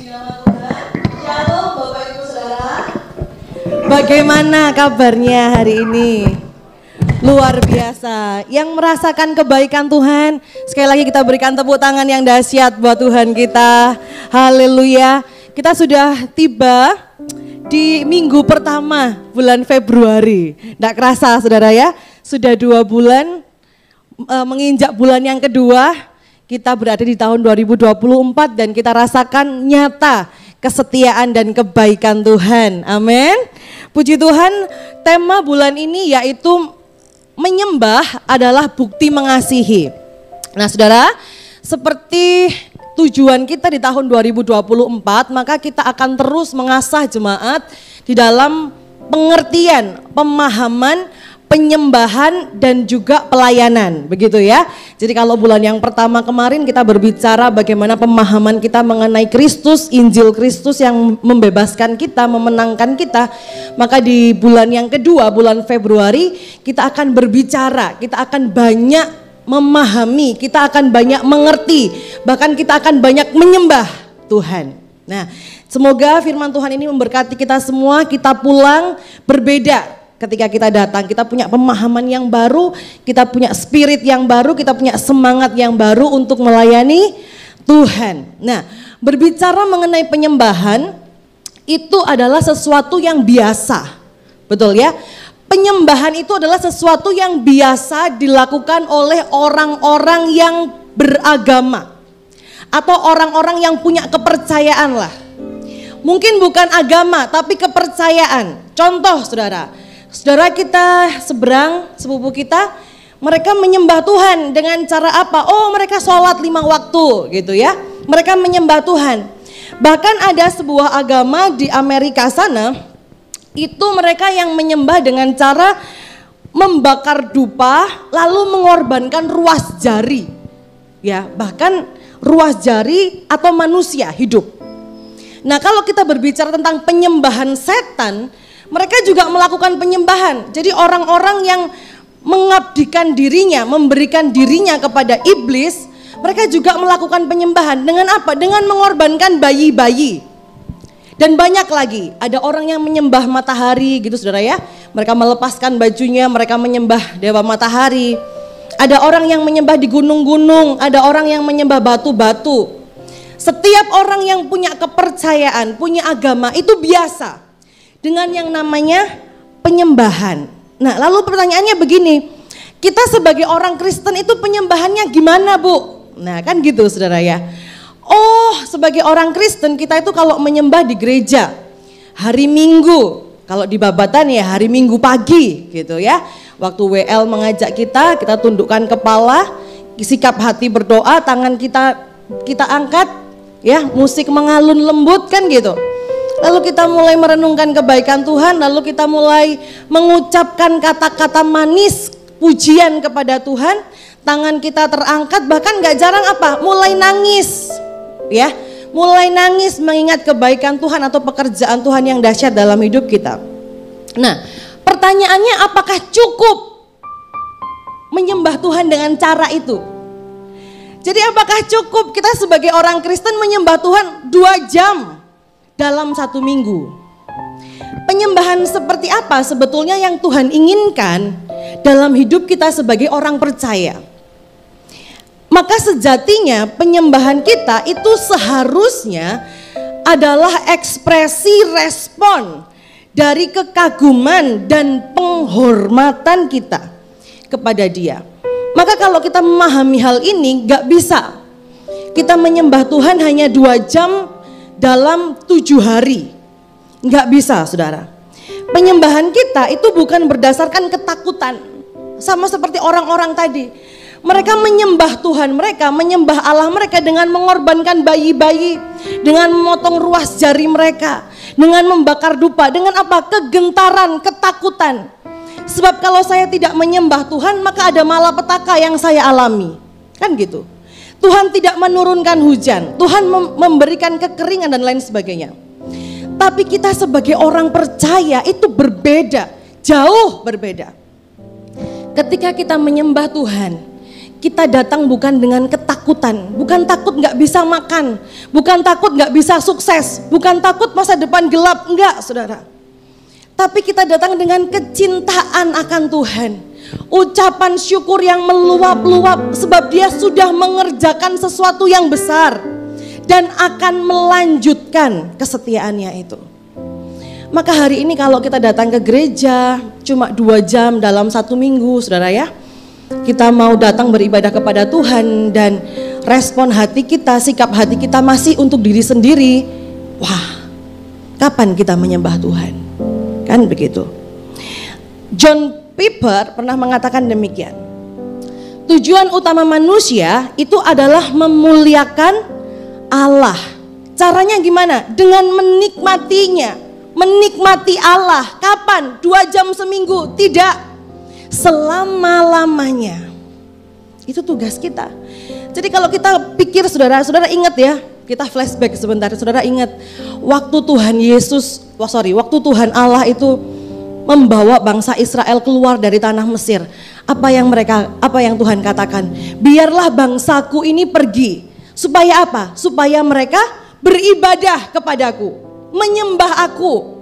Shalom Bapak Ibu Saudara. Bagaimana kabarnya hari ini? Luar biasa. Yang merasakan kebaikan Tuhan, sekali lagi kita berikan tepuk tangan yang dahsyat buat Tuhan kita. Haleluya. Kita sudah tiba di minggu pertama bulan Februari. Tidak kerasa saudara ya, sudah 2 bulan menginjak bulan yang kedua. Kita berada di tahun 2024 dan kita rasakan nyata kesetiaan dan kebaikan Tuhan. Amin. Puji Tuhan, tema bulan ini yaitu menyembah adalah bukti mengasihi. Nah saudara, seperti tujuan kita di tahun 2024, maka kita akan terus mengasah jemaat di dalam pengertian, pemahaman, penyembahan dan juga pelayanan, begitu ya. Jadi kalau bulan yang pertama kemarin kita berbicara bagaimana pemahaman kita mengenai Kristus, Injil Kristus yang membebaskan kita, memenangkan kita. Maka di bulan yang kedua, bulan Februari, kita akan berbicara, kita akan banyak memahami, kita akan banyak mengerti, bahkan kita akan banyak menyembah Tuhan. Nah, semoga firman Tuhan ini memberkati kita semua, kita pulang berbeda. Ketika kita datang, kita punya pemahaman yang baru, kita punya spirit yang baru, kita punya semangat yang baru untuk melayani Tuhan. Nah, berbicara mengenai penyembahan, itu adalah sesuatu yang biasa, betul ya? Penyembahan itu adalah sesuatu yang biasa dilakukan oleh orang-orang yang beragama, atau orang-orang yang punya kepercayaan lah. Mungkin bukan agama, tapi kepercayaan. Contoh saudara kita seberang, sepupu kita, mereka menyembah Tuhan dengan cara apa? Oh, mereka sholat 5 waktu gitu ya. Mereka menyembah Tuhan. Bahkan ada sebuah agama di Amerika sana, itu mereka yang menyembah dengan cara membakar dupa lalu mengorbankan ruas jari. Ya, bahkan ruas jari atau manusia hidup. Nah, kalau kita berbicara tentang penyembahan setan, mereka juga melakukan penyembahan. Jadi orang-orang yang mengabdikan dirinya, memberikan dirinya kepada iblis, mereka juga melakukan penyembahan. Dengan apa? Dengan mengorbankan bayi-bayi. Dan banyak lagi, ada orang yang menyembah matahari gitu saudara ya. Mereka melepaskan bajunya, mereka menyembah dewa matahari. Ada orang yang menyembah di gunung-gunung, ada orang yang menyembah batu-batu. Setiap orang yang punya kepercayaan, punya agama itu biasa dengan yang namanya penyembahan. Nah, lalu pertanyaannya begini, kita sebagai orang Kristen itu penyembahannya gimana, Bu? Nah, kan gitu saudara ya. Oh, sebagai orang Kristen kita itu kalau menyembah di gereja hari Minggu, kalau di Babatan ya hari Minggu pagi gitu ya. Waktu WL mengajak kita tundukkan kepala, sikap hati berdoa, tangan kita angkat ya, musik mengalun lembut kan gitu. Lalu kita mulai merenungkan kebaikan Tuhan, lalu kita mulai mengucapkan kata-kata manis, pujian kepada Tuhan, tangan kita terangkat, bahkan gak jarang apa? Mulai nangis, ya, mulai nangis mengingat kebaikan Tuhan atau pekerjaan Tuhan yang dahsyat dalam hidup kita. Nah, pertanyaannya apakah cukup menyembah Tuhan dengan cara itu? Jadi apakah cukup kita sebagai orang Kristen menyembah Tuhan 2 jam? Dalam 1 minggu. Penyembahan seperti apa sebetulnya yang Tuhan inginkan dalam hidup kita sebagai orang percaya? Maka sejatinya penyembahan kita itu seharusnya adalah ekspresi respon dari kekaguman dan penghormatan kita kepada Dia. Maka kalau kita memahami hal ini, gak bisa kita menyembah Tuhan hanya 2 jam dalam 7 hari. Enggak bisa saudara. Penyembahan kita itu bukan berdasarkan ketakutan. Sama seperti orang-orang tadi. Mereka menyembah Tuhan mereka, menyembah Allah mereka dengan mengorbankan bayi-bayi, dengan memotong ruas jari mereka, dengan membakar dupa, dengan apa? Kegentaran, ketakutan. Sebab kalau saya tidak menyembah Tuhan, maka ada malapetaka yang saya alami. Kan gitu. Tuhan tidak menurunkan hujan, Tuhan memberikan kekeringan dan lain sebagainya. Tapi kita sebagai orang percaya itu berbeda, jauh berbeda. Ketika kita menyembah Tuhan, kita datang bukan dengan ketakutan, bukan takut nggak bisa makan, bukan takut nggak bisa sukses, bukan takut masa depan gelap, enggak saudara. Tapi kita datang dengan kecintaan akan Tuhan, ucapan syukur yang meluap-luap sebab Dia sudah mengerjakan sesuatu yang besar dan akan melanjutkan kesetiaannya itu. Maka hari ini kalau kita datang ke gereja cuma 2 jam dalam 1 minggu, saudara ya, kita mau datang beribadah kepada Tuhan dan respon hati kita, sikap hati kita masih untuk diri sendiri. Wah, kapan kita menyembah Tuhan? Kan begitu. John Piper pernah mengatakan demikian. Tujuan utama manusia itu adalah memuliakan Allah. Caranya gimana? Dengan menikmatinya. Menikmati Allah. Kapan? 2 jam seminggu? Tidak. Selama-lamanya. Itu tugas kita. Jadi kalau kita pikir saudara ingat ya, kita flashback sebentar, saudara ingat waktu Tuhan Allah itu membawa bangsa Israel keluar dari tanah Mesir. Apa yang Tuhan katakan? Biarlah bangsaku ini pergi. Supaya apa? Supaya mereka beribadah kepadaku, menyembah aku.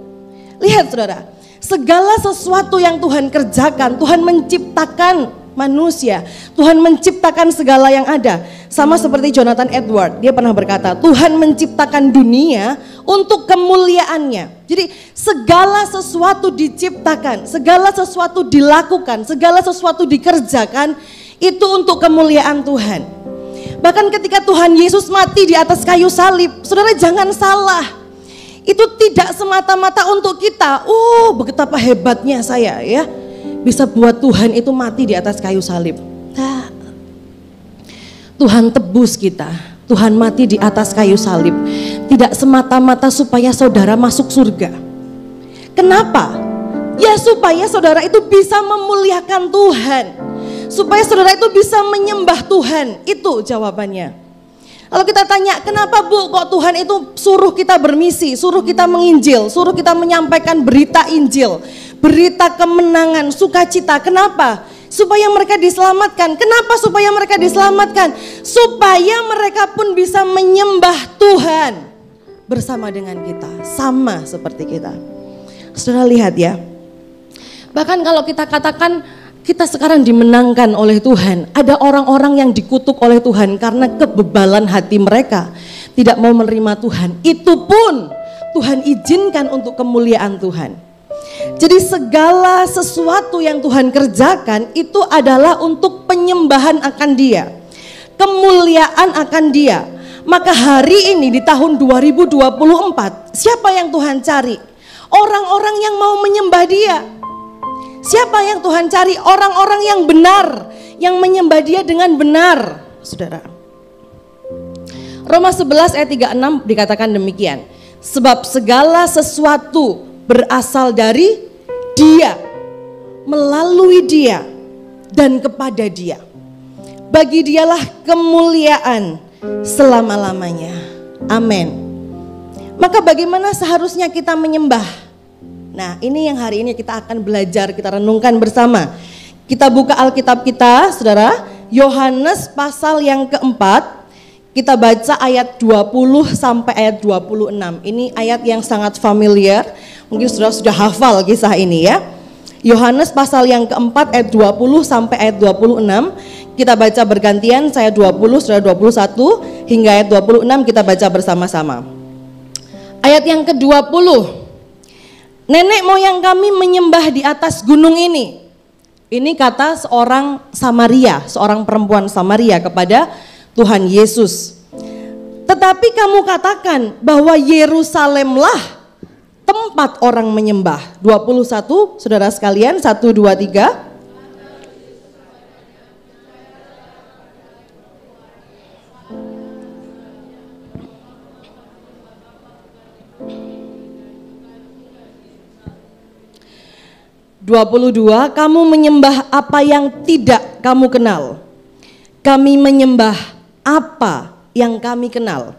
Lihat saudara, segala sesuatu yang Tuhan kerjakan, Tuhan menciptakan manusia, Tuhan menciptakan segala yang ada. Sama seperti Jonathan Edwards, dia pernah berkata, Tuhan menciptakan dunia untuk kemuliaannya. Jadi segala sesuatu diciptakan, segala sesuatu dilakukan, segala sesuatu dikerjakan, itu untuk kemuliaan Tuhan. Bahkan ketika Tuhan Yesus mati di atas kayu salib, saudara jangan salah, itu tidak semata-mata untuk kita. Oh, betapa hebatnya saya ya, bisa buat Tuhan itu mati di atas kayu salib. Nah, Tuhan tebus kita, Tuhan mati di atas kayu salib tidak semata-mata supaya saudara masuk surga. Kenapa? Ya supaya saudara itu bisa memuliakan Tuhan, supaya saudara itu bisa menyembah Tuhan. Itu jawabannya. Kalau kita tanya, kenapa Bu kok Tuhan itu suruh kita bermisi, suruh kita menginjil, suruh kita menyampaikan berita Injil, berita kemenangan, sukacita. Kenapa? Supaya mereka diselamatkan. Kenapa supaya mereka diselamatkan? Supaya mereka pun bisa menyembah Tuhan bersama dengan kita, sama seperti kita. Saudara lihat ya, bahkan kalau kita katakan kita sekarang dimenangkan oleh Tuhan, ada orang-orang yang dikutuk oleh Tuhan karena kebebalan hati mereka, tidak mau menerima Tuhan. Itu pun Tuhan izinkan untuk kemuliaan Tuhan. Jadi segala sesuatu yang Tuhan kerjakan itu adalah untuk penyembahan akan Dia, kemuliaan akan Dia. Maka hari ini di tahun 2024, siapa yang Tuhan cari? Orang-orang yang mau menyembah Dia. Siapa yang Tuhan cari? Orang-orang yang benar, yang menyembah Dia dengan benar, saudara. Roma 11 ayat 36 dikatakan demikian. Sebab segala sesuatu berasal dari Dia, melalui Dia, dan kepada Dia. Bagi Dialah kemuliaan selama-lamanya. Amin. Maka bagaimana seharusnya kita menyembah? Nah, ini yang hari ini kita akan belajar, kita renungkan bersama. Kita buka Alkitab kita, saudara, Yohanes pasal yang keempat. Kita baca ayat 20 sampai ayat 26. Ini ayat yang sangat familiar. Mungkin saudara sudah hafal kisah ini ya. Yohanes pasal yang keempat ayat 20 sampai ayat 26. Kita baca bergantian, saya 20, saudara 21 hingga ayat 26 kita baca bersama-sama. Ayat yang ke-20. Nenek moyang kami menyembah di atas gunung ini. Ini kata seorang Samaria, seorang perempuan Samaria kepada Tuhan Yesus. Tetapi kamu katakan bahwa Yerusalemlah tempat orang menyembah. 21, saudara sekalian, 1, 2, 3. Kamu menyembah apa yang tidak kamu kenal. Kami menyembah apa yang kami kenal.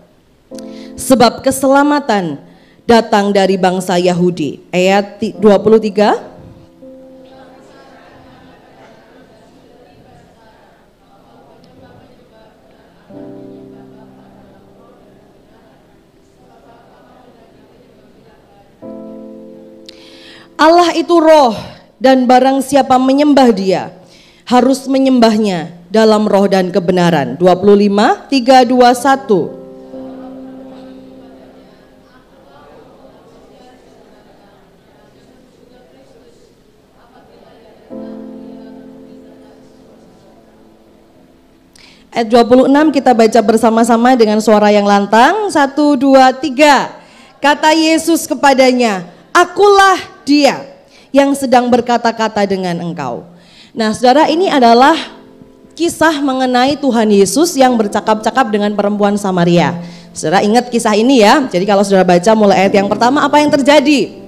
Sebab keselamatan datang dari bangsa Yahudi. Ayat 23. Allah itu roh, dan barang siapa menyembah dia harus menyembahnya dalam roh dan kebenaran. 25, 3, 2, 1. Ayat 26 kita baca bersama-sama dengan suara yang lantang. 1, 2, 3. Kata Yesus kepadanya, "Akulah dia yang sedang berkata-kata dengan engkau." Nah saudara, ini adalah kisah mengenai Tuhan Yesus yang bercakap-cakap dengan perempuan Samaria. Saudara ingat kisah ini ya. Jadi kalau saudara baca mulai ayat yang pertama, apa yang terjadi?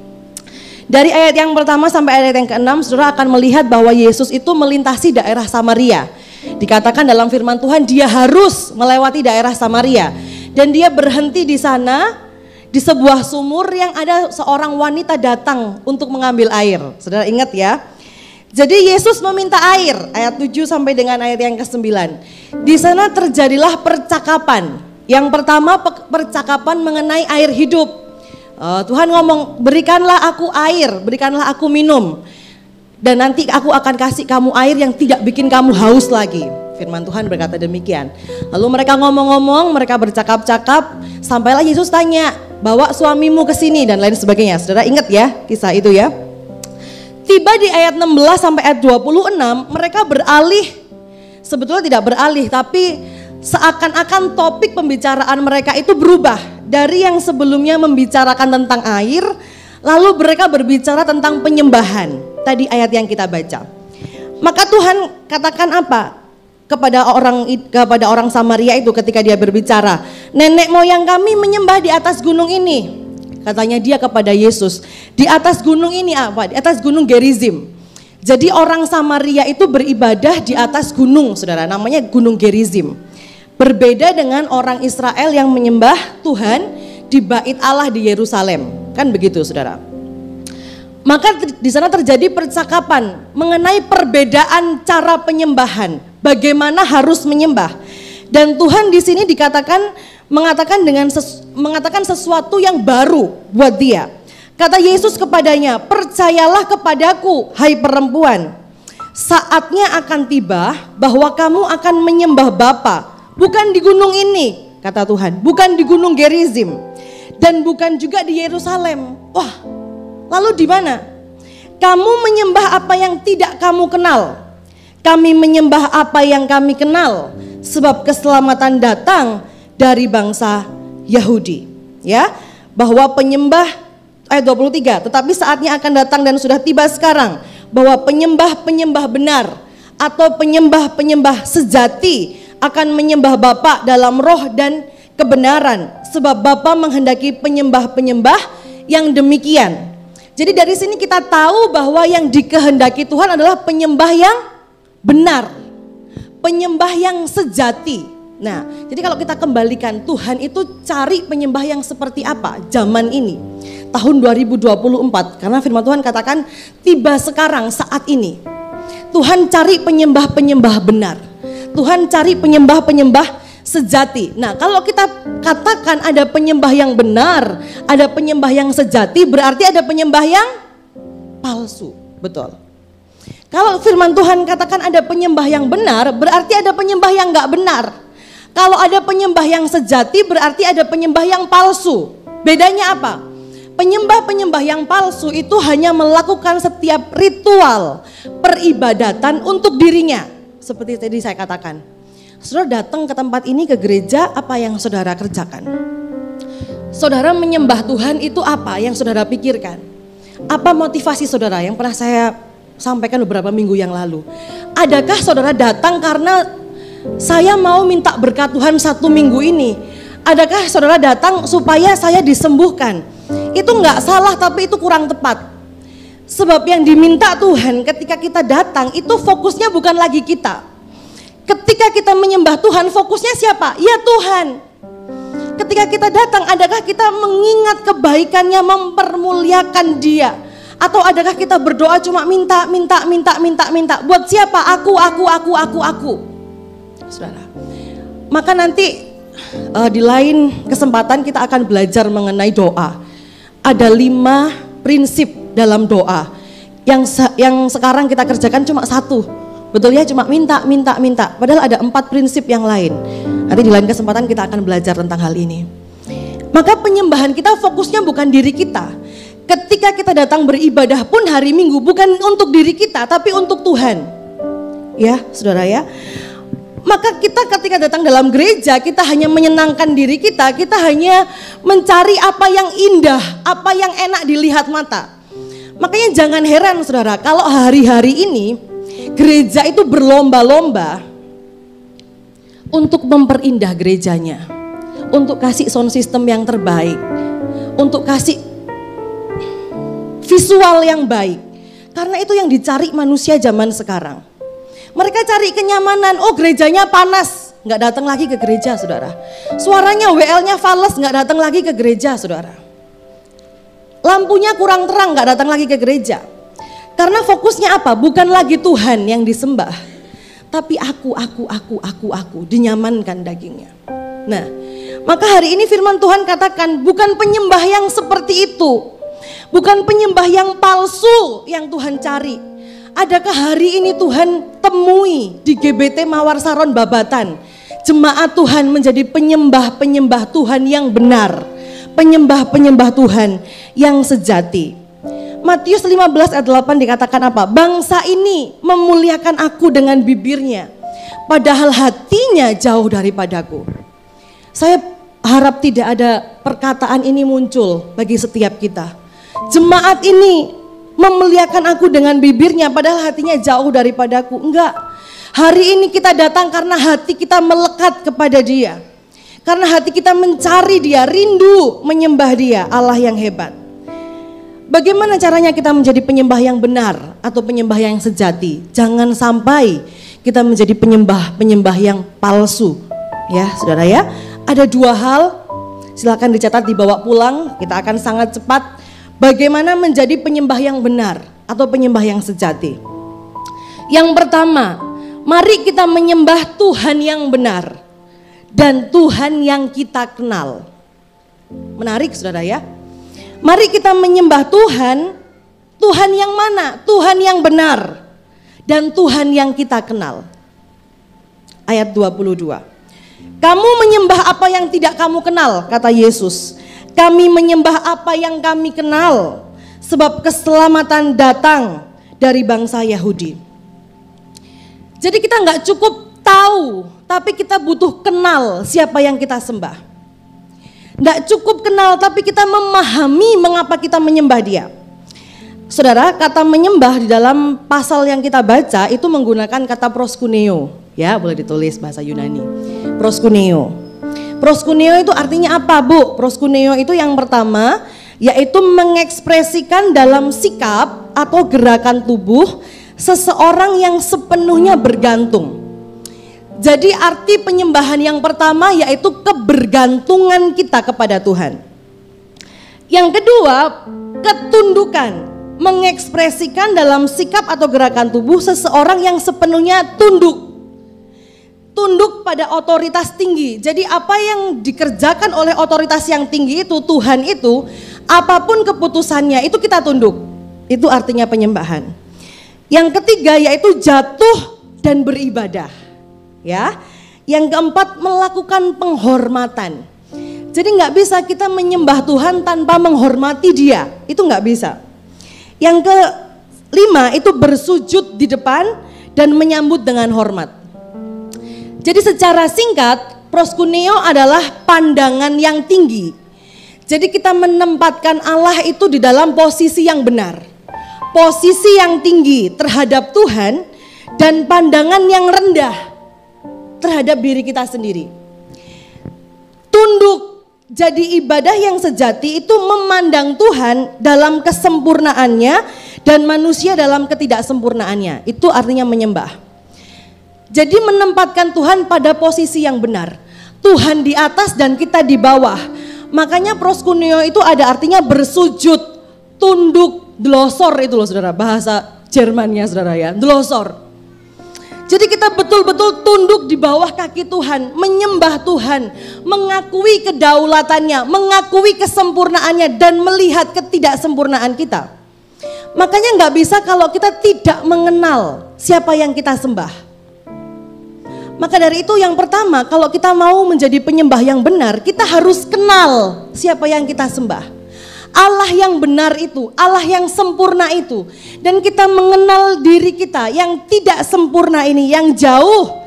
Dari ayat yang pertama sampai ayat yang ke-6, saudara akan melihat bahwa Yesus itu melintasi daerah Samaria. Dikatakan dalam firman Tuhan dia harus melewati daerah Samaria. Dan dia berhenti di sana, di sebuah sumur yang ada seorang wanita datang untuk mengambil air. Saudara ingat ya. Jadi Yesus meminta air, ayat 7 sampai dengan ayat yang ke-9. Di sana terjadilah percakapan. Yang pertama percakapan mengenai air hidup. Tuhan ngomong, "Berikanlah aku air, berikanlah aku minum. Dan nanti aku akan kasih kamu air yang tidak bikin kamu haus lagi." Firman Tuhan berkata demikian. Lalu mereka ngomong-ngomong, mereka bercakap-cakap, sampailah Yesus tanya, "Bawa suamimu ke sini," dan lain sebagainya. Saudara ingat ya kisah itu ya. Tiba di ayat 16 sampai ayat 26, mereka beralih, sebetulnya tidak beralih, tapi seakan-akan topik pembicaraan mereka itu berubah. Dari yang sebelumnya membicarakan tentang air, lalu mereka berbicara tentang penyembahan. Tadi ayat yang kita baca. Maka Tuhan katakan apa kepada orang Samaria itu ketika dia berbicara? "Nenek moyang kami menyembah di atas gunung ini." Katanya dia kepada Yesus. Di atas gunung ini apa? Di atas gunung Gerizim. Jadi orang Samaria itu beribadah di atas gunung, saudara. Namanya gunung Gerizim. Berbeda dengan orang Israel yang menyembah Tuhan di bait Allah di Yerusalem. Kan begitu, saudara. Maka di sana terjadi percakapan mengenai perbedaan cara penyembahan, bagaimana harus menyembah. Dan Tuhan di sini mengatakan sesuatu yang baru buat dia. Kata Yesus kepadanya, "Percayalah kepadaku, hai perempuan. Saatnya akan tiba bahwa kamu akan menyembah Bapa, bukan di gunung ini," kata Tuhan, "bukan di gunung Gerizim, dan bukan juga di Yerusalem." Wah, lalu di mana? "Kamu menyembah apa yang tidak kamu kenal. Kami menyembah apa yang kami kenal, sebab keselamatan datang dari bangsa Yahudi." Ya, bahwa penyembah, ayat 23, "Tetapi saatnya akan datang dan sudah tiba sekarang, bahwa penyembah-penyembah benar atau penyembah-penyembah sejati akan menyembah Bapa dalam roh dan kebenaran, sebab Bapa menghendaki penyembah-penyembah yang demikian." Jadi dari sini kita tahu bahwa yang dikehendaki Tuhan adalah penyembah yang benar, penyembah yang sejati. Nah, jadi kalau kita kembalikan, Tuhan itu cari penyembah yang seperti apa zaman ini, tahun 2024, karena firman Tuhan katakan tiba sekarang saat ini. Tuhan cari penyembah-penyembah benar. Tuhan cari penyembah-penyembah sejati. Nah, kalau kita katakan ada penyembah yang benar, ada penyembah yang sejati, berarti ada penyembah yang palsu. Betul. Kalau firman Tuhan katakan ada penyembah yang benar, berarti ada penyembah yang enggak benar. Kalau ada penyembah yang sejati, berarti ada penyembah yang palsu. Bedanya apa? Penyembah-penyembah yang palsu itu hanya melakukan setiap ritual peribadatan untuk dirinya. Seperti tadi saya katakan. Saudara datang ke tempat ini, ke gereja, apa yang saudara kerjakan? Saudara menyembah Tuhan itu apa yang saudara pikirkan? Apa motivasi saudara yang pernah saya sampaikan beberapa minggu yang lalu? Adakah saudara datang karena saya mau minta berkat Tuhan 1 minggu ini? Adakah saudara datang supaya saya disembuhkan? Itu enggak salah, tapi itu kurang tepat. Sebab yang diminta Tuhan ketika kita datang itu fokusnya bukan lagi kita. Ketika kita menyembah Tuhan, fokusnya siapa? Ya Tuhan. Ketika kita datang, adakah kita mengingat kebaikannya, mempermuliakan Dia? Atau adakah kita berdoa cuma minta? Buat siapa? Aku. Saudara. Maka nanti di lain kesempatan kita akan belajar mengenai doa. Ada 5 prinsip dalam doa. Yang sekarang kita kerjakan cuma satu. Betul ya, cuma minta. Padahal ada 4 prinsip yang lain. Nanti di lain kesempatan kita akan belajar tentang hal ini. Maka penyembahan kita fokusnya bukan diri kita. Ketika kita datang beribadah pun hari Minggu bukan untuk diri kita tapi untuk Tuhan. Ya, saudara ya. Maka kita ketika datang dalam gereja kita hanya menyenangkan diri kita hanya mencari apa yang indah, apa yang enak dilihat mata. Makanya jangan heran saudara kalau hari-hari ini gereja itu berlomba-lomba untuk memperindah gerejanya, untuk kasih sound system yang terbaik, untuk kasih visual yang baik. Karena itu yang dicari manusia zaman sekarang. Mereka cari kenyamanan, oh gerejanya panas, nggak datang lagi ke gereja saudara. Suaranya WL-nya fals, nggak datang lagi ke gereja saudara. Lampunya kurang terang, nggak datang lagi ke gereja. Karena fokusnya apa? Bukan lagi Tuhan yang disembah, tapi aku, dinyamankan dagingnya. Nah, maka hari ini firman Tuhan katakan bukan penyembah yang seperti itu. Bukan penyembah yang palsu yang Tuhan cari. Adakah hari ini Tuhan temui di GBT Mawar Saron Babatan jemaat Tuhan menjadi penyembah-penyembah Tuhan yang benar, penyembah-penyembah Tuhan yang sejati. Matius 15 ayat 8 dikatakan apa? Bangsa ini memuliakan aku dengan bibirnya, padahal hatinya jauh daripadaku. Saya harap tidak ada perkataan ini muncul bagi setiap kita. Jemaat ini memuliakan aku dengan bibirnya padahal hatinya jauh daripadaku. Enggak. Hari ini kita datang karena hati kita melekat kepada Dia. Karena hati kita mencari Dia, rindu menyembah Dia, Allah yang hebat. Bagaimana caranya kita menjadi penyembah yang benar atau penyembah yang sejati? Jangan sampai kita menjadi penyembah yang palsu. Ya, saudara ya. Ada 2 hal, silakan dicatat, dibawa pulang, kita akan sangat cepat. Bagaimana menjadi penyembah yang benar atau penyembah yang sejati? Yang pertama, mari kita menyembah Tuhan yang benar dan Tuhan yang kita kenal. Menarik saudara ya. Mari kita menyembah Tuhan, Tuhan yang mana? Tuhan yang benar dan Tuhan yang kita kenal. Ayat 22. Kamu menyembah apa yang tidak kamu kenal, kata Yesus. Kami menyembah apa yang kami kenal, sebab keselamatan datang dari bangsa Yahudi. Jadi kita nggak cukup tahu, tapi kita butuh kenal siapa yang kita sembah. Nggak cukup kenal, tapi kita memahami mengapa kita menyembah Dia. Saudara, kata menyembah di dalam pasal yang kita baca itu menggunakan kata proskuneo, ya boleh ditulis bahasa Yunani. Proskuneo. Proskuneo itu artinya apa, Bu? Proskuneo itu yang pertama yaitu mengekspresikan dalam sikap atau gerakan tubuh seseorang yang sepenuhnya bergantung. Jadi arti penyembahan yang pertama yaitu kebergantungan kita kepada Tuhan. Yang kedua, ketundukan, mengekspresikan dalam sikap atau gerakan tubuh seseorang yang sepenuhnya tunduk pada otoritas tinggi. Jadi apa yang dikerjakan oleh otoritas yang tinggi itu, Tuhan itu, apapun keputusannya itu kita tunduk. Itu artinya penyembahan. Yang ketiga yaitu jatuh dan beribadah. Ya. Yang keempat melakukan penghormatan. Jadi nggak bisa kita menyembah Tuhan tanpa menghormati Dia. Itu nggak bisa. Yang kelima itu bersujud di depan dan menyambut dengan hormat. Jadi secara singkat, proskuneo adalah pandangan yang tinggi. Jadi kita menempatkan Allah itu di dalam posisi yang benar. Posisi yang tinggi terhadap Tuhan dan pandangan yang rendah terhadap diri kita sendiri. Tunduk, jadi ibadah yang sejati itu memandang Tuhan dalam kesempurnaannya dan manusia dalam ketidaksempurnaannya. Itu artinya menyembah. Jadi menempatkan Tuhan pada posisi yang benar. Tuhan di atas dan kita di bawah. Makanya proskuneo itu ada artinya bersujud, tunduk, dlosor itu loh saudara. Bahasa Jermannya saudara ya, dlosor. Jadi kita betul-betul tunduk di bawah kaki Tuhan, menyembah Tuhan, mengakui kedaulatannya, mengakui kesempurnaannya dan melihat ketidaksempurnaan kita. Makanya nggak bisa kalau kita tidak mengenal siapa yang kita sembah. Maka dari itu yang pertama, kalau kita mau menjadi penyembah yang benar, kita harus kenal siapa yang kita sembah. Allah yang benar itu, Allah yang sempurna itu. Dan kita mengenal diri kita yang tidak sempurna ini, yang jauh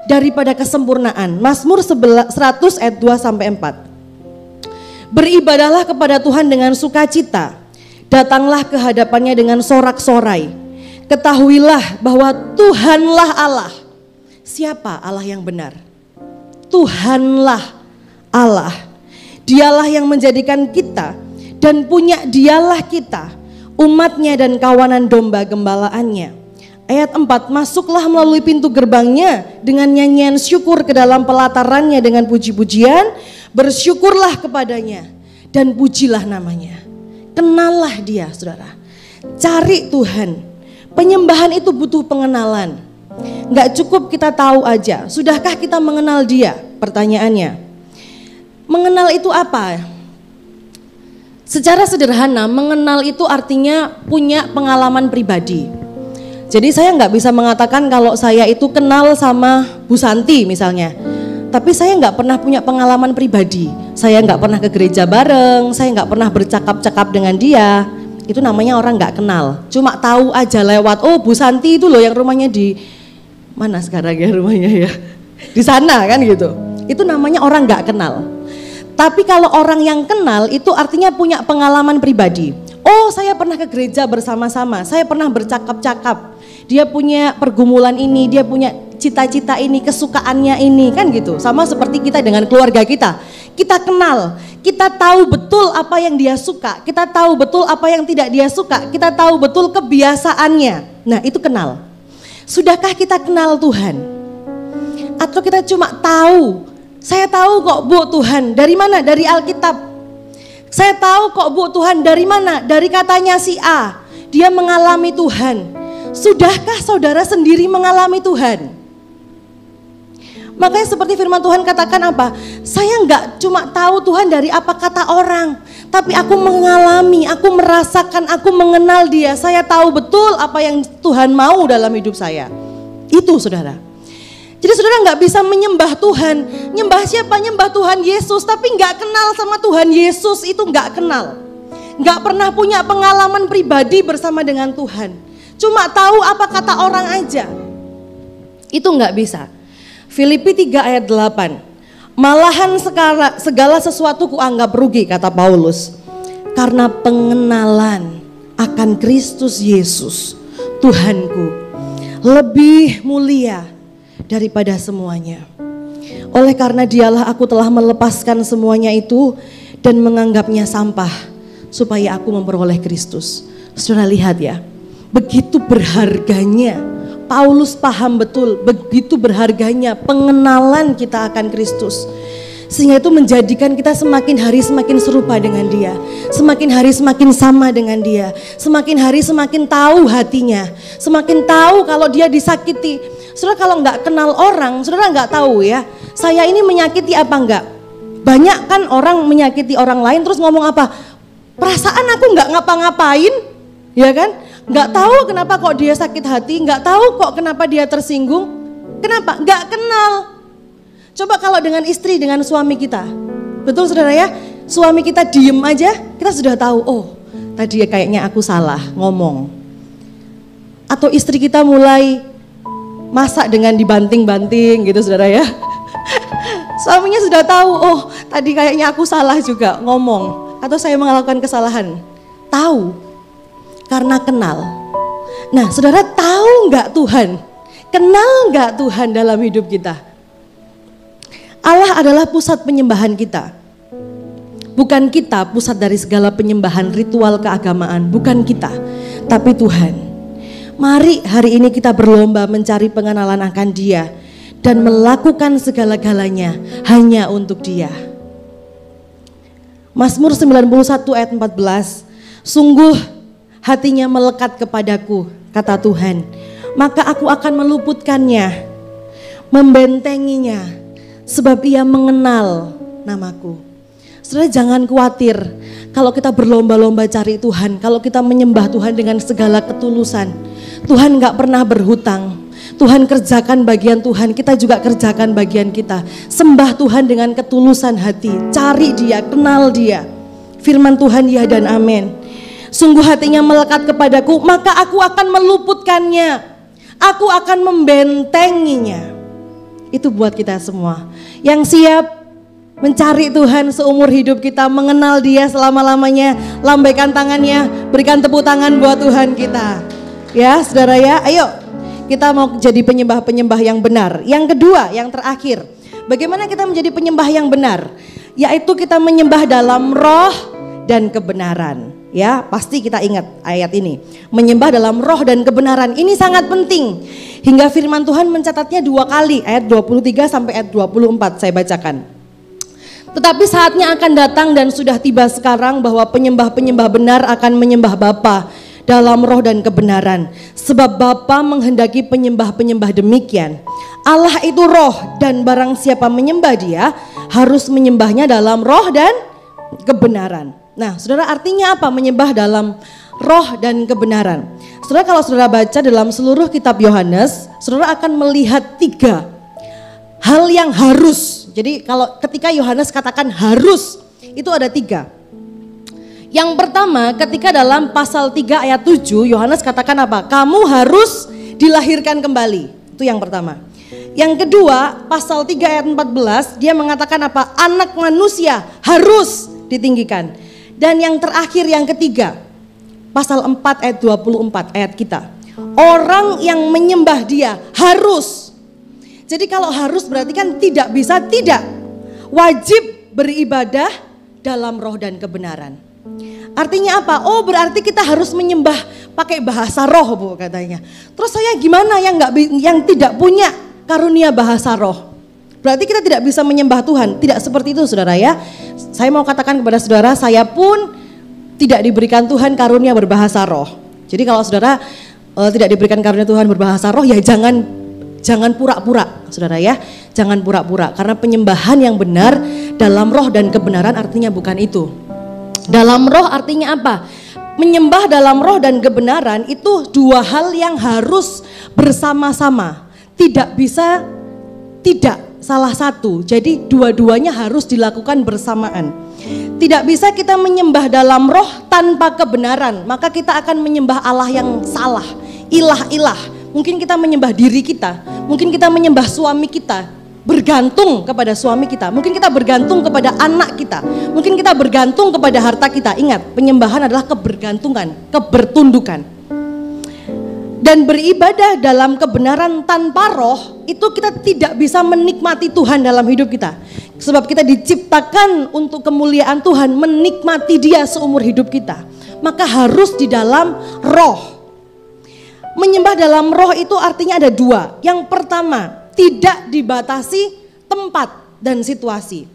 daripada kesempurnaan. Mazmur 100 ayat 2-4. Beribadahlah kepada Tuhan dengan sukacita, datanglah ke hadapannya dengan sorak-sorai. Ketahuilah bahwa Tuhanlah Allah. Siapa Allah yang benar? Tuhanlah Allah. Dialah yang menjadikan kita dan punya dialah kita, umatnya dan kawanan domba gembalaannya. Ayat 4, masuklah melalui pintu gerbangnya dengan nyanyian syukur, ke dalam pelatarannya dengan puji-pujian, bersyukurlah kepadanya dan pujilah namanya. Kenallah dia, saudara. Cari Tuhan. Penyembahan itu butuh pengenalan. Nggak cukup kita tahu aja. Sudahkah kita mengenal dia? Pertanyaannya. Mengenal itu apa? Secara sederhana, mengenal itu artinya punya pengalaman pribadi. Jadi saya nggak bisa mengatakan kalau saya itu kenal sama Bu Santi misalnya. Tapi saya nggak pernah punya pengalaman pribadi. Saya nggak pernah ke gereja bareng, saya nggak pernah bercakap-cakap dengan dia. Itu namanya orang nggak kenal. Cuma tahu aja lewat, oh Bu Santi itu loh yang rumahnya di mana sekarang ya rumahnya ya, di sana kan gitu. Itu namanya orang nggak kenal. Tapi kalau orang yang kenal itu artinya punya pengalaman pribadi. Oh, saya pernah ke gereja bersama-sama, saya pernah bercakap-cakap. Dia punya pergumulan ini, dia punya cita-cita ini, kesukaannya ini, kan gitu. Sama seperti kita dengan keluarga kita. Kita kenal, kita tahu betul apa yang dia suka, kita tahu betul apa yang tidak dia suka, kita tahu betul kebiasaannya. Nah, itu kenal. Sudahkah kita kenal Tuhan? Atau kita cuma tahu? Saya tahu kok Bu Tuhan, dari mana? Dari Alkitab. Saya tahu kok Bu Tuhan, dari mana? Dari katanya si A, dia mengalami Tuhan. Sudahkah saudara sendiri mengalami Tuhan? Makanya seperti firman Tuhan katakan apa? Saya enggak cuma tahu Tuhan dari apa kata orang, tapi aku mengalami, aku merasakan, aku mengenal dia. Saya tahu betul apa yang Tuhan mau dalam hidup saya. Itu saudara. Jadi saudara nggak bisa menyembah Tuhan. Nyembah siapa? Nyembah Tuhan Yesus, tapi nggak kenal sama Tuhan Yesus, itu nggak kenal. Nggak pernah punya pengalaman pribadi bersama dengan Tuhan. Cuma tahu apa kata orang aja. Itu nggak bisa. Filipi 3 ayat 8. Malahan segala sesuatu kuanggap rugi, kata Paulus, karena pengenalan akan Kristus Yesus Tuhanku lebih mulia daripada semuanya. Oleh karena dialah aku telah melepaskan semuanya itu dan menganggapnya sampah supaya aku memperoleh Kristus. Saudara lihat ya, begitu berharganya. Paulus paham betul begitu berharganya pengenalan kita akan Kristus. Sehingga itu menjadikan kita semakin hari semakin serupa dengan dia. Semakin hari semakin sama dengan dia. Semakin hari semakin tahu hatinya. Semakin tahu kalau dia disakiti. Saudara kalau nggak kenal orang, saudara nggak tahu ya, saya ini menyakiti apa enggak. Banyak kan orang menyakiti orang lain terus ngomong apa? Perasaan aku nggak ngapa-ngapain, ya kan? Nggak tahu kenapa kok dia sakit hati, nggak tahu kok kenapa dia tersinggung. Kenapa? Nggak kenal. Coba kalau dengan istri, dengan suami kita, betul saudara ya? Suami kita diem aja, kita sudah tahu, oh tadi ya kayaknya aku salah ngomong. Atau istri kita mulai masak dengan dibanting-banting gitu saudara ya. Suaminya sudah tahu, oh tadi kayaknya aku salah juga ngomong. Atau saya melakukan kesalahan. Tahu. Karena kenal. Nah saudara tahu nggak Tuhan? Kenal nggak Tuhan dalam hidup kita? Allah adalah pusat penyembahan kita. Bukan kita pusat dari segala penyembahan ritual keagamaan. Bukan kita, tapi Tuhan. Mari hari ini kita berlomba mencari pengenalan akan Dia. Dan melakukan segala-galanya hanya untuk Dia. Mazmur 91 ayat 14. Sungguh hatinya melekat kepadaku, kata Tuhan, maka aku akan meluputkannya, membentenginya, sebab ia mengenal namaku. Saudara jangan khawatir, kalau kita berlomba-lomba cari Tuhan, kalau kita menyembah Tuhan dengan segala ketulusan, Tuhan gak pernah berhutang. Tuhan kerjakan bagian Tuhan, kita juga kerjakan bagian kita. Sembah Tuhan dengan ketulusan hati, cari Dia, kenal Dia. Firman Tuhan ya dan amin. Sungguh hatinya melekat kepadaku, maka aku akan meluputkannya. Aku akan membentenginya. Itu buat kita semua yang siap mencari Tuhan seumur hidup kita, mengenal Dia selama-lamanya. Lambaikan tangannya, berikan tepuk tangan buat Tuhan kita. Ya saudara ya, ayo kita mau jadi penyembah-penyembah yang benar. Yang kedua, yang terakhir, bagaimana kita menjadi penyembah yang benar? Yaitu kita menyembah dalam roh dan kebenaran. Ya, pasti kita ingat ayat ini. Menyembah dalam roh dan kebenaran. Ini sangat penting. Hingga firman Tuhan mencatatnya 2 kali, ayat 23 sampai ayat 24 saya bacakan. Tetapi saatnya akan datang dan sudah tiba sekarang bahwa penyembah-penyembah benar akan menyembah Bapa dalam roh dan kebenaran. Sebab Bapa menghendaki penyembah-penyembah demikian. Allah itu roh dan barang siapa menyembah Dia harus menyembahnya dalam roh dan kebenaran. Nah, saudara, artinya apa menyembah dalam roh dan kebenaran? Saudara, kalau saudara baca dalam seluruh kitab Yohanes, saudara akan melihat 3 hal yang harus. Jadi kalau ketika Yohanes katakan harus, itu ada 3. Yang pertama, ketika dalam pasal 3 ayat 7, Yohanes katakan apa? Kamu harus dilahirkan kembali. Itu yang pertama. Yang kedua, pasal 3 ayat 14, dia mengatakan apa? Anak manusia harus ditinggikan. Dan yang terakhir, yang ketiga, pasal 4 ayat 24 ayat kita. Orang yang menyembah Dia harus. Jadi kalau harus berarti kan tidak bisa tidak. Wajib beribadah dalam roh dan kebenaran. Artinya apa? Oh, berarti kita harus menyembah pakai bahasa roh, Bu, katanya. Terus saya gimana yang tidak punya karunia bahasa roh? Berarti kita tidak bisa menyembah Tuhan. Tidak seperti itu, saudara ya. Saya mau katakan kepada saudara, saya pun tidak diberikan Tuhan karunia berbahasa roh. Jadi kalau saudara tidak diberikan karunia Tuhan berbahasa roh, ya jangan pura-pura, saudara ya. Jangan pura-pura, karena penyembahan yang benar dalam roh dan kebenaran artinya bukan itu. Dalam roh artinya apa? Menyembah dalam roh dan kebenaran itu 2 hal yang harus bersama-sama. Tidak bisa tidak salah satu. Jadi dua-duanya harus dilakukan bersamaan. Tidak bisa kita menyembah dalam roh tanpa kebenaran. Maka kita akan menyembah Allah yang salah. Ilah-ilah. Mungkin kita menyembah diri kita. Mungkin kita menyembah suami kita. Bergantung kepada suami kita, mungkin kita bergantung kepada anak kita, mungkin kita bergantung kepada harta kita. Ingat, penyembahan adalah kebergantungan, kebertundukan. Dan beribadah dalam kebenaran tanpa roh, itu kita tidak bisa menikmati Tuhan dalam hidup kita. Sebab kita diciptakan untuk kemuliaan Tuhan, menikmati Dia seumur hidup kita. Maka harus di dalam roh. Menyembah dalam roh itu artinya ada 2. Yang pertama, tidak dibatasi tempat dan situasi.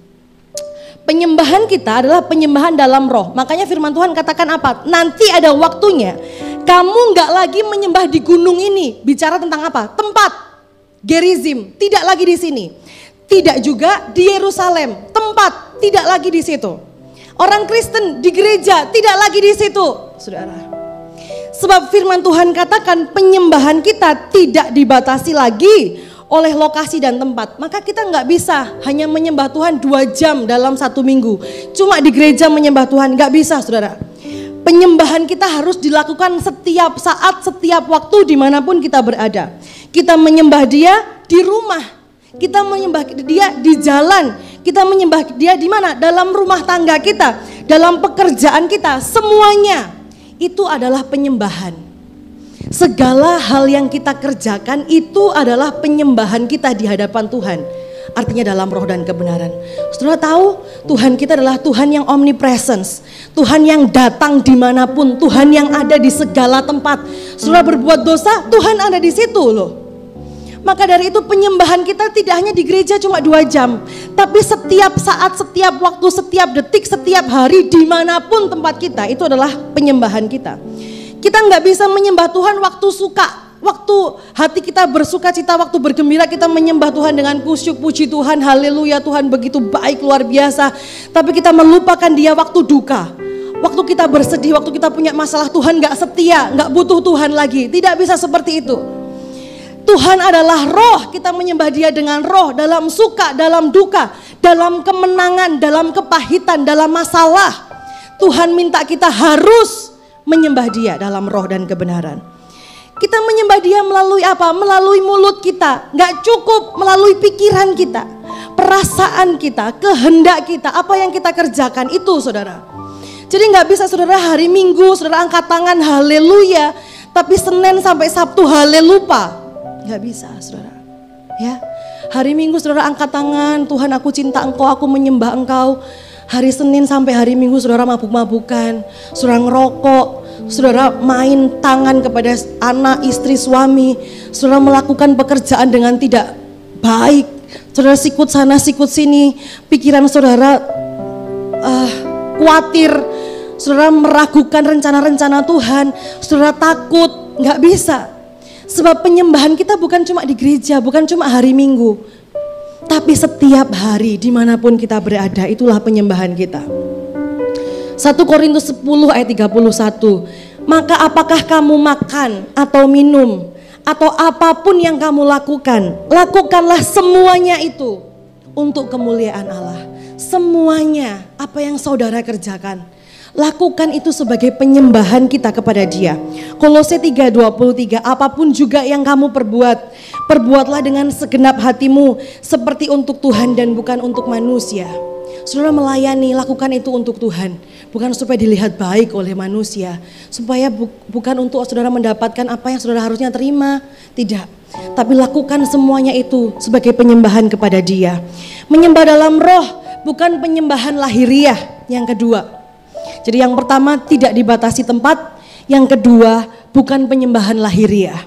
Penyembahan kita adalah penyembahan dalam roh. Makanya firman Tuhan katakan apa? Nanti ada waktunya kamu gak lagi menyembah di gunung ini. Bicara tentang apa? Tempat. Gerizim, tidak lagi di sini. Tidak juga di Yerusalem, tempat, tidak lagi di situ. Orang Kristen di gereja, tidak lagi di situ, saudara. Sebab firman Tuhan katakan penyembahan kita tidak dibatasi lagi oleh lokasi dan tempat. Maka kita nggak bisa hanya menyembah Tuhan 2 jam dalam 1 minggu. Cuma di gereja menyembah Tuhan, nggak bisa, saudara. Penyembahan kita harus dilakukan setiap saat, setiap waktu, dimanapun kita berada. Kita menyembah Dia di rumah, kita menyembah Dia di jalan, kita menyembah Dia di mana? Dalam rumah tangga kita, dalam pekerjaan kita, semuanya itu adalah penyembahan. Segala hal yang kita kerjakan itu adalah penyembahan kita di hadapan Tuhan. Artinya dalam roh dan kebenaran. Saudara tahu Tuhan kita adalah Tuhan yang omnipresence. Tuhan yang datang dimanapun. Tuhan yang ada di segala tempat. Saudara berbuat dosa, Tuhan ada di situ loh. Maka dari itu penyembahan kita tidak hanya di gereja cuma 2 jam. Tapi setiap saat, setiap waktu, setiap detik, setiap hari, dimanapun tempat kita, itu adalah penyembahan kita. Kita nggak bisa menyembah Tuhan waktu suka, waktu hati kita bersuka cita, waktu bergembira kita menyembah Tuhan dengan kusyuk, puji Tuhan, haleluya, Tuhan begitu baik, luar biasa. Tapi kita melupakan Dia waktu duka, Waktu kita bersedih, waktu kita punya masalah, Tuhan gak setia, gak butuh Tuhan lagi. Tidak bisa seperti itu. Tuhan adalah roh, kita menyembah Dia dengan roh, dalam suka, dalam duka, dalam kemenangan, dalam kepahitan, dalam masalah. Tuhan minta kita harus menyembah Dia dalam roh dan kebenaran. Kita menyembah Dia melalui apa? Melalui mulut kita. Gak cukup melalui pikiran kita, perasaan kita, kehendak kita, apa yang kita kerjakan itu, saudara. Jadi gak bisa saudara hari Minggu saudara angkat tangan haleluya, tapi Senin sampai Sabtu halelupa. Gak bisa saudara. Ya, hari Minggu saudara angkat tangan, Tuhan aku cinta Engkau, aku menyembah Engkau. Hari Senin sampai hari Minggu saudara mabuk-mabukan, saudara ngerokok, saudara main tangan kepada anak, istri, suami, saudara melakukan pekerjaan dengan tidak baik, saudara sikut sana sikut sini, pikiran saudara khawatir, saudara meragukan rencana-rencana Tuhan, saudara takut, nggak bisa. Sebab penyembahan kita bukan cuma di gereja, bukan cuma hari Minggu, tapi setiap hari dimanapun kita berada, itulah penyembahan kita. 1 Korintus 10 ayat 31. Maka apakah kamu makan atau minum atau apapun yang kamu lakukan, lakukanlah semuanya itu untuk kemuliaan Allah. Semuanya apa yang saudara kerjakan, lakukan itu sebagai penyembahan kita kepada Dia. Kolose 3:23, apapun juga yang kamu perbuat, perbuatlah dengan segenap hatimu seperti untuk Tuhan dan bukan untuk manusia. Saudara melayani, lakukan itu untuk Tuhan, bukan supaya dilihat baik oleh manusia, supaya bukan untuk saudara mendapatkan apa yang saudara harusnya terima, tidak. Tapi lakukan semuanya itu sebagai penyembahan kepada Dia. Menyembah dalam roh, bukan penyembahan lahiriah. Yang kedua, jadi yang pertama tidak dibatasi tempat, yang kedua bukan penyembahan lahiriah.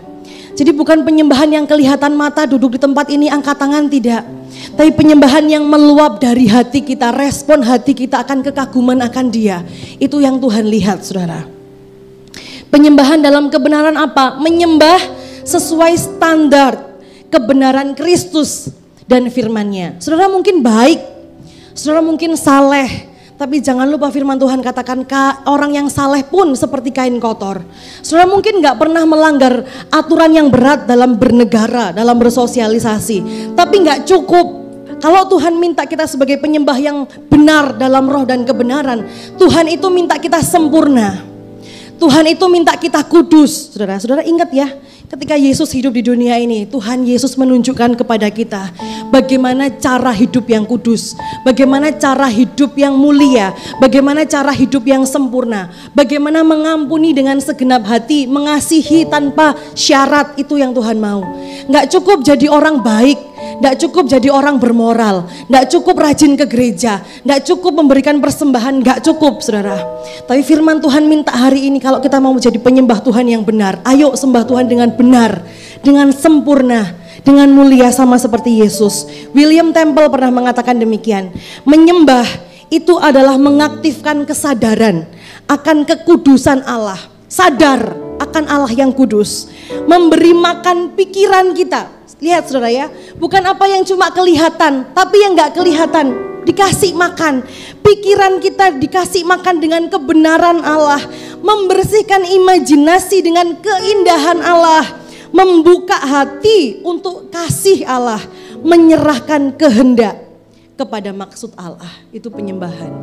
Jadi bukan penyembahan yang kelihatan mata, duduk di tempat ini angkat tangan, tidak. Tapi penyembahan yang meluap dari hati kita, respon hati kita akan kekaguman akan Dia. Itu yang Tuhan lihat saudara. Penyembahan dalam kebenaran apa? Menyembah sesuai standar kebenaran Kristus dan firman-Nya. Saudara mungkin baik, saudara mungkin saleh, tapi jangan lupa firman Tuhan katakan orang yang saleh pun seperti kain kotor. Saudara mungkin gak pernah melanggar aturan yang berat dalam bernegara, dalam bersosialisasi. Tapi gak cukup. Kalau Tuhan minta kita sebagai penyembah yang benar dalam roh dan kebenaran, Tuhan itu minta kita sempurna. Tuhan itu minta kita kudus. Saudara ingat ya, ketika Yesus hidup di dunia ini, Tuhan Yesus menunjukkan kepada kita bagaimana cara hidup yang kudus, bagaimana cara hidup yang mulia, bagaimana cara hidup yang sempurna, bagaimana mengampuni dengan segenap hati, mengasihi tanpa syarat. Itu yang Tuhan mau. Gak cukup jadi orang baik, gak cukup jadi orang bermoral, gak cukup rajin ke gereja, gak cukup memberikan persembahan, gak cukup saudara. Tapi firman Tuhan minta hari ini kalau kita mau menjadi penyembah Tuhan yang benar, ayo sembah Tuhan dengan benar, dengan sempurna, dengan mulia sama seperti Yesus. William Temple pernah mengatakan demikian, menyembah itu adalah mengaktifkan kesadaran akan kekudusan Allah, sadar akan Allah yang kudus, memberi makan pikiran kita. Lihat saudara ya, bukan apa yang cuma kelihatan, tapi yang gak kelihatan dikasih makan. Pikiran kita dikasih makan dengan kebenaran Allah, membersihkan imajinasi dengan keindahan Allah, membuka hati untuk kasih Allah, menyerahkan kehendak kepada maksud Allah. Itu penyembahan.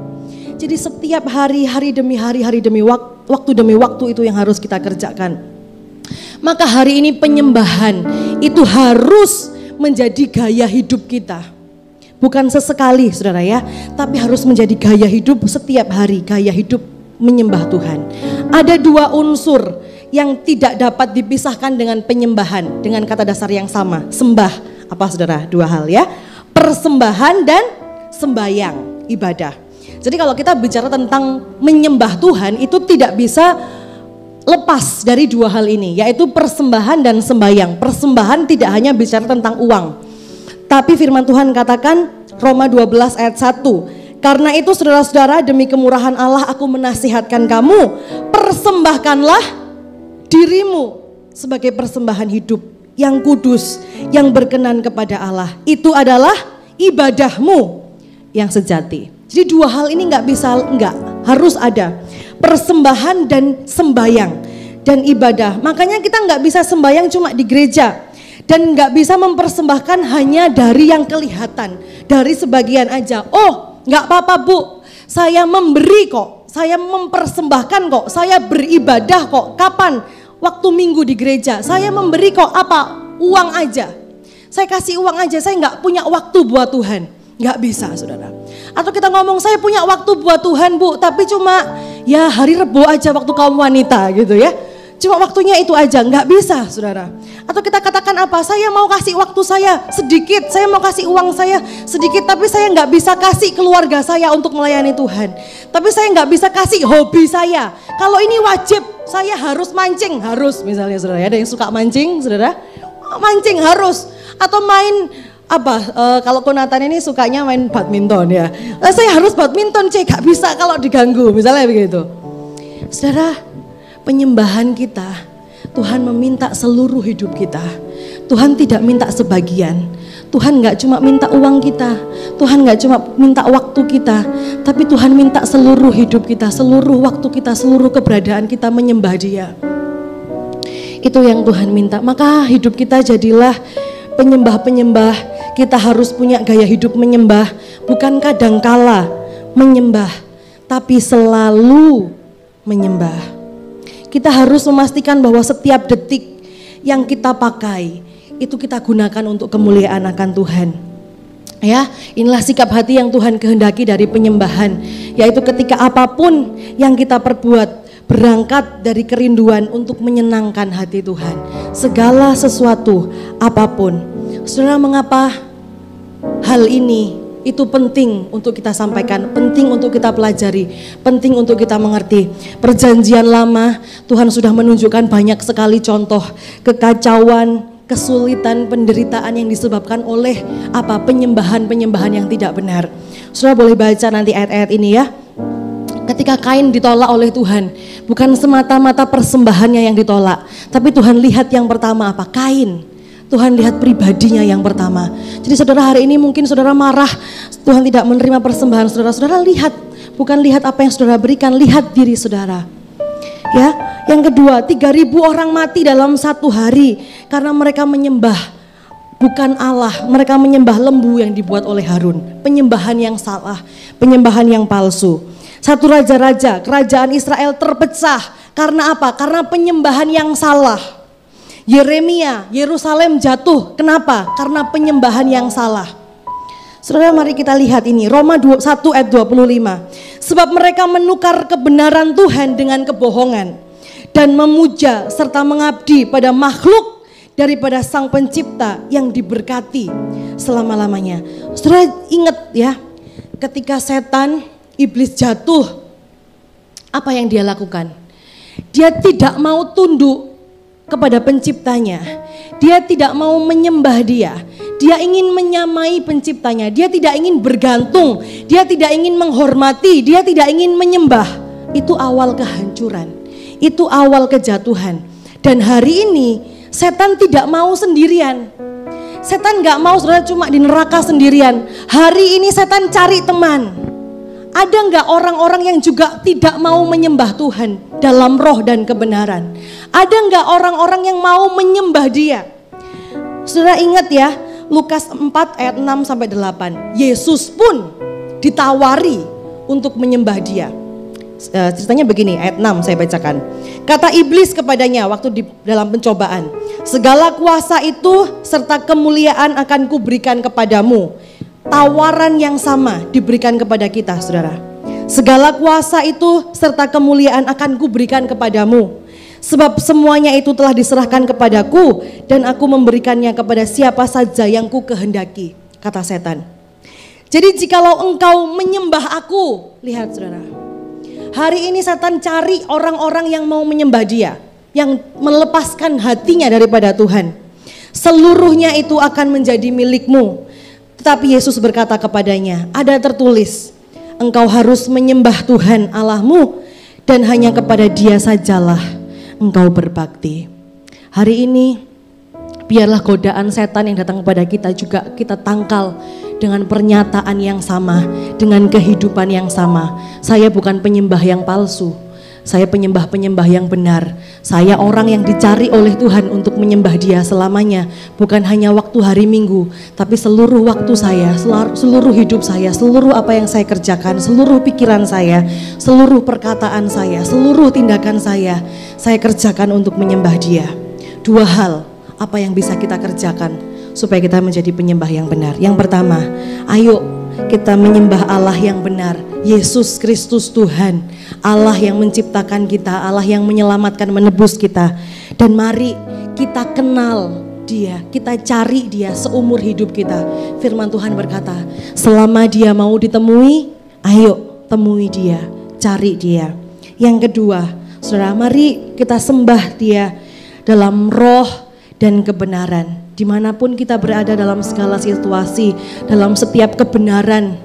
Jadi setiap hari demi hari demi waktu demi waktu itu yang harus kita kerjakan. Maka hari ini penyembahan itu harus menjadi gaya hidup kita. Bukan sesekali saudara ya, tapi harus menjadi gaya hidup setiap hari, gaya hidup menyembah Tuhan. Ada dua unsur yang tidak dapat dipisahkan dengan penyembahan, dengan kata dasar yang sama, sembah. Apa saudara? Dua hal ya, persembahan dan sembayang, ibadah. Jadi kalau kita bicara tentang menyembah Tuhan itu tidak bisa lepas dari dua hal ini, yaitu persembahan dan sembayang. Persembahan tidak hanya bicara tentang uang, tapi firman Tuhan katakan Roma 12 ayat 1, karena itu saudara-saudara demi kemurahan Allah aku menasihatkan kamu, persembahkanlah dirimu sebagai persembahan hidup yang kudus, yang berkenan kepada Allah. Itu adalah ibadahmu yang sejati. Jadi dua hal ini harus ada. persembahan dan sembayang dan ibadah. Makanya kita nggak bisa sembayang cuma di gereja dan nggak bisa mempersembahkan hanya dari yang kelihatan, dari sebagian aja. Oh, nggak apa-apa Bu, saya memberi kok, saya mempersembahkan kok, saya beribadah kok. Kapan? Waktu minggu di gereja, saya memberi kok apa? Uang aja. Saya kasih uang aja, saya nggak punya waktu buat Tuhan. Nggak bisa saudara. Atau kita ngomong saya punya waktu buat Tuhan Bu, tapi cuma ya hari Rebo aja waktu kaum wanita gitu ya. Cuma waktunya itu aja, nggak bisa saudara. Atau kita katakan apa, saya mau kasih waktu saya sedikit, saya mau kasih uang saya sedikit, tapi saya nggak bisa kasih keluarga saya untuk melayani Tuhan. Tapi saya nggak bisa kasih hobi saya. Kalau ini wajib, saya harus mancing, harus misalnya saudara. Ada yang suka mancing saudara? Mancing harus. Atau main kalau Konatan ini sukanya main badminton ya. Saya harus badminton, gak bisa kalau diganggu, misalnya begitu. Saudara, penyembahan kita, Tuhan meminta seluruh hidup kita. Tuhan tidak minta sebagian. Tuhan gak cuma minta uang kita, Tuhan gak cuma minta waktu kita, tapi Tuhan minta seluruh hidup kita, seluruh waktu kita, seluruh keberadaan kita menyembah Dia. Itu yang Tuhan minta. Maka hidup kita jadilah penyembah-penyembah. Kita harus punya gaya hidup menyembah, bukan kadangkala menyembah, tapi selalu menyembah. Kita harus memastikan bahwa setiap detik yang kita pakai itu kita gunakan untuk kemuliaan akan Tuhan. Ya, inilah sikap hati yang Tuhan kehendaki dari penyembahan, yaitu ketika apapun yang kita perbuat berangkat dari kerinduan untuk menyenangkan hati Tuhan. Segala sesuatu, apapun. Saudara, mengapa hal ini itu penting untuk kita sampaikan, penting untuk kita pelajari, penting untuk kita mengerti. Perjanjian lama, Tuhan sudah menunjukkan banyak sekali contoh kekacauan, kesulitan, penderitaan yang disebabkan oleh penyembahan-penyembahan yang tidak benar. Saudara boleh baca nanti ayat-ayat ini ya. Ketika Kain ditolak oleh Tuhan, bukan semata-mata persembahannya yang ditolak, tapi Tuhan lihat yang pertama apa? Kain. Tuhan lihat pribadinya yang pertama. Jadi saudara, hari ini mungkin saudara marah, Tuhan tidak menerima persembahan saudara. Saudara lihat, bukan lihat apa yang saudara berikan, lihat diri saudara. Ya, yang kedua, 3.000 orang mati dalam satu hari karena mereka menyembah bukan Allah, mereka menyembah lembu yang dibuat oleh Harun. Penyembahan yang salah, penyembahan yang palsu. Satu raja-raja, kerajaan Israel terpecah karena apa? Karena penyembahan yang salah. Yeremia, Yerusalem jatuh. Kenapa? Karena penyembahan yang salah. Saudara, mari kita lihat ini, Roma 1 ayat 25. Sebab mereka menukar kebenaran Tuhan dengan kebohongan dan memuja serta mengabdi pada makhluk daripada Sang Pencipta yang diberkati selama-lamanya. Saudara ingat ya, ketika setan, iblis jatuh, apa yang dia lakukan? Dia tidak mau tunduk kepada penciptanya. Dia tidak mau menyembah dia. Dia ingin menyamai penciptanya. Dia tidak ingin bergantung. Dia tidak ingin menghormati. Dia tidak ingin menyembah. Itu awal kehancuran. Itu awal kejatuhan. Dan hari ini setan tidak mau sendirian. Setan gak mau saudara cuma di neraka sendirian. Hari ini setan cari teman. Ada nggak orang-orang yang juga tidak mau menyembah Tuhan dalam roh dan kebenaran? Ada nggak orang-orang yang mau menyembah Dia? Saudara ingat ya, Lukas 4 ayat 6 sampai 8. Yesus pun ditawari untuk menyembah Dia. Ceritanya begini, ayat 6 saya bacakan. Kata iblis kepadanya waktu di dalam pencobaan, segala kuasa itu serta kemuliaan akan kuberikan kepadamu. Tawaran yang sama diberikan kepada kita, saudara. Segala kuasa itu serta kemuliaan akan kuberikan kepadamu. Sebab semuanya itu telah diserahkan kepadaku dan aku memberikannya kepada siapa saja yang ku kehendaki, kata setan. Jadi jikalau engkau menyembah aku, lihat saudara. Hari ini setan cari orang-orang yang mau menyembah Dia, yang melepaskan hatinya daripada Tuhan. Seluruhnya itu akan menjadi milikmu. Tetapi Yesus berkata kepadanya, ada tertulis, engkau harus menyembah Tuhan Allahmu dan hanya kepada Dia sajalah engkau berbakti. Hari ini biarlah godaan setan yang datang kepada kita juga kita tangkal dengan pernyataan yang sama, dengan kehidupan yang sama. Saya bukan penyembah yang palsu, Saya penyembah-penyembah yang benar. Saya orang yang dicari oleh Tuhan untuk menyembah Dia selamanya. Bukan hanya waktu hari Minggu, tapi seluruh waktu saya, seluruh hidup saya, seluruh apa yang saya kerjakan, seluruh pikiran saya, seluruh perkataan saya, seluruh tindakan saya kerjakan untuk menyembah Dia. Dua hal apa yang bisa kita kerjakan supaya kita menjadi penyembah yang benar. Yang pertama, ayo kita menyembah Allah yang benar, Yesus Kristus Tuhan, Allah yang menciptakan kita, Allah yang menyelamatkan, menebus kita. Dan mari kita kenal Dia, kita cari Dia seumur hidup kita. Firman Tuhan berkata, selama Dia mau ditemui, ayo temui Dia, cari Dia. Yang kedua, saudara, mari kita sembah Dia dalam roh dan kebenaran. Dimanapun kita berada dalam segala situasi, dalam setiap kebenaran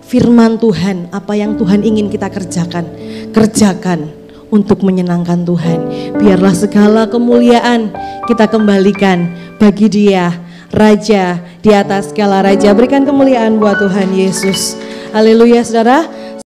firman Tuhan, apa yang Tuhan ingin kita kerjakan, kerjakan untuk menyenangkan Tuhan. Biarlah segala kemuliaan kita kembalikan bagi Dia, Raja di atas segala raja. Berikan kemuliaan buat Tuhan Yesus. Haleluya saudara.